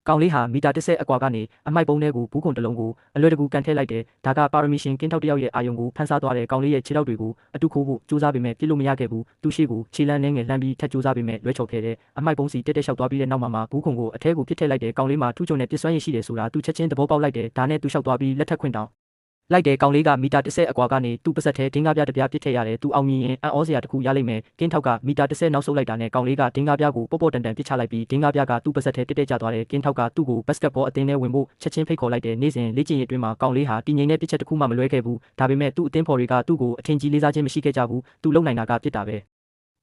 ကောင်လေးဟာမီတာ30အကွာကနေအမိုက်ပုံးထဲကိုဘူးခွန်တစ်လုံးကိုအလွယ်တကူကန်ထည့်လိုက်တယ်ဒါကပါရမီရှင်ကင်းထောက်တစ်ယောက်ရဲ့အာယုံကိုဖန်ဆားသွားတဲ့ကောင်လေးရဲ့ခြေထောက်တွေကိုအတူခိုးဖို့စူးစမ်းပေမဲ့ပြစ်လို့မရခဲ့ဘူးသူရှိကိုခြေလမ်းနှင်းငယ်လှမ်းပြီးထပ်စူးစမ်းပေမဲ့လွဲချော်ခဲ့တယ်အမိုက်ပုံးစီတက်တက်လျှောက်သွားပြီးတဲ့နောက်မှာဘူးခွန်ကိုအထဲကိုပစ်ထည့်လိုက်တဲ့ကောင်လေးမှာထူးချွန်တဲ့ပစ်စွမ်းရည်ရှိတယ်ဆိုတာသူချက်ချင်းသဘောပေါက်လိုက်တယ်ဒါနဲ့သူလျှောက်သွားပြီးလက်ထက်ခွင့်တောင်းလိုက်တဲ့ကောင်လေးကမီတာ30အကွာကနေသူ့ပါဆက်ထဲဒင်းကားပြားတစ်ပြားပစ်ထည့်ရတယ်သူအောင်မြင်ရင်အံ့ဩစရာတစ်ခုရလိမ့်မယ်ကင်းထောက်ကမီတာ30နောက်ဆုတ်လိုက်တာနဲ့ကောင်လေးကဒင်းကားပြားကိုပေါ့ပေါ့တန်တန်ပစ်ချလိုက်ပြီးဒင်းကားပြားကသူ့ပါဆက်ထဲတက်တက်ကျသွားတယ်ကင်းထောက်ကသူ့ကိုဘတ်စကတ်ဘောအသင်းထဲဝင်ဖို့ချက်ချင်းဖိတ်ခေါ်လိုက်တဲ့နေ့စဉ်လေ့ကျင့်ရေးအတွင်းမှာကောင်လေးဟာတည်ငြိမ်တဲ့ပစ်ချက်တစ်ခုမှမလွဲခဲ့ဘူးဒါပေမဲ့သူ့အသင်းဖော်တွေကသူ့ကိုအထင်ကြီးလေးစားခြင်းမရှိခဲ့ကြဘူးသူလုံနိုင်တာကပြစ်တာပဲ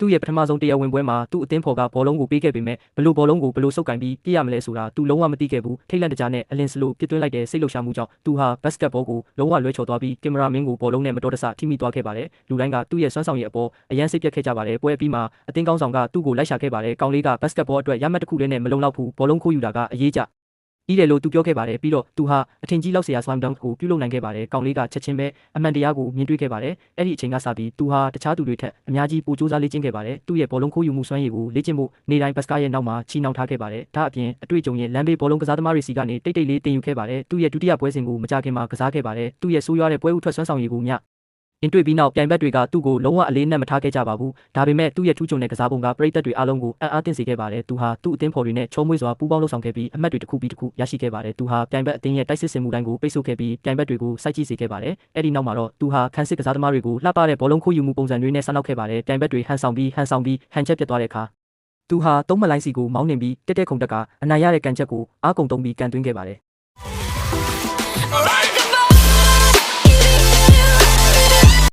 သူ့ရဲ့ပထမဆုံးတရားဝင်ပွဲမှာသူ့အသင်းဖော်ကဘောလုံးကိုပေးခဲ့ပေမဲ့ဘလို့ဘောလုံးကိုဘလို့ဆုပ်ကင်ပြီးပြစ်ရမလဲဆိုတာသူလုံးဝမသိခဲ့ဘူးထိတ်လန့်တကြားနဲ့အလင်းစလိုပြစ်သွင်းလိုက်တဲ့စိတ်လှုပ်ရှားမှုကြောင့်သူဟာဘတ်စကတ်ဘောကိုလုံးဝလွဲချော်သွားပြီးကင်မရာမင်းကိုဘောလုံးနဲ့မတော်တဆထိမိသွားခဲ့ပါတယ်လူတိုင်းကသူ့ရဲ့စွမ်းဆောင်ရည်အပေါ်အရန်စိတ်ပြတ်ခဲ့ကြပါတယ်ပွဲပြီးမှာအသင်းကောင်းဆောင်ကသူ့ကိုလိုက်ရှာခဲ့ပါတယ်ကောင်လေးကဘတ်စကတ်ဘောအတွက်ရမှတ်တစ်ခုတည်းနဲ့မလုံလောက်ဘူးဘောလုံးခိုးယူတာကအရေးကြဤတယ်လို့သူပြောခဲ့ပါတယ်ပြီးတော့သူဟာအထင်ကြီးလောက်เสียဆွမ်ဒန်ကိုပြုလုပ်နိုင်ခဲ့ပါတယ်ကောင်လေးကချက်ချင်းပဲအမှန်တရားကိုမြင်တွေ့ခဲ့ပါတယ်အဲ့ဒီအချိန်ကစပြီးသူဟာတခြားသူတွေထက်အများကြီးပိုစူးစမ်းလေ့ကျင့်ခဲ့ပါတယ်သူ့ရဲ့ဘောလုံးခိုးယူမှုစွမ်းရည်ကိုလေ့ကျင့်ဖို့နေတိုင်းဘတ်စကားရဲ့နောက်မှာချီနှောင်ထားခဲ့ပါတယ်ဒါအပြင်အတွေ့အကြုံရဲ့လမ်းဘေးဘောလုံးကစားသမားတွေစီကနေတိတ်တိတ်လေးတင်ယူခဲ့ပါတယ်သူ့ရဲ့ဒုတိယပွဲစဉ်ကိုမကြခင်မှာကစားခဲ့ပါတယ်သူ့ရဲ့ဆိုးရွားတဲ့ပွဲဥထွက်စွမ်းဆောင်ရည်ကိုမျှအင်တွေ့ပြီးနောက်ပြိုင်ဘက်တွေကသူ့ကိုလုံးဝအလေးနက်မထားခဲ့ကြပါဘူးဒါပေမဲ့သူ့ရဲ့ထူးချွန်တဲ့ကစားပုံကပရိသတ်တွေအားလုံးကိုအံ့အားသင့်စေခဲ့ပါတယ်သူဟာသူ့အသင်းဖော်တွေနဲ့ချုံးမွေးစွာပူးပေါင်းလှုပ်ဆောင်ခဲ့ပြီးအမှတ်တွေတစ်ခုပြီးတစ်ခုရရှိခဲ့ပါတယ်သူဟာပြိုင်ဘက်အသင်းရဲ့တိုက်စစ်ဆင်မှုတိုင်းကိုပိတ်ဆို့ခဲ့ပြီးပြိုင်ဘက်တွေကိုစိုက်ကြည့်စေခဲ့ပါတယ်အဲ့ဒီနောက်မှာတော့သူဟာခန်းစစ်ကစားသမားတွေကိုလှပတဲ့ဘောလုံးခိုးယူမှုပုံစံတွေနဲ့ဆက်နောက်ခဲ့ပါတယ်ပြိုင်ဘက်တွေဟန်ဆောင်ပြီးဟန်ချက်ပြတ်သွားတဲ့အခါသူဟာသုံးမလိုင်းစီကိုမောင်းနှင်ပြီးတက်တက်ခုန်တက်ကအနိုင်ရတဲ့ကန်ချက်ကိုအားကုန်သုံးပြီးကန်သွင်းခဲ့ပါတယ်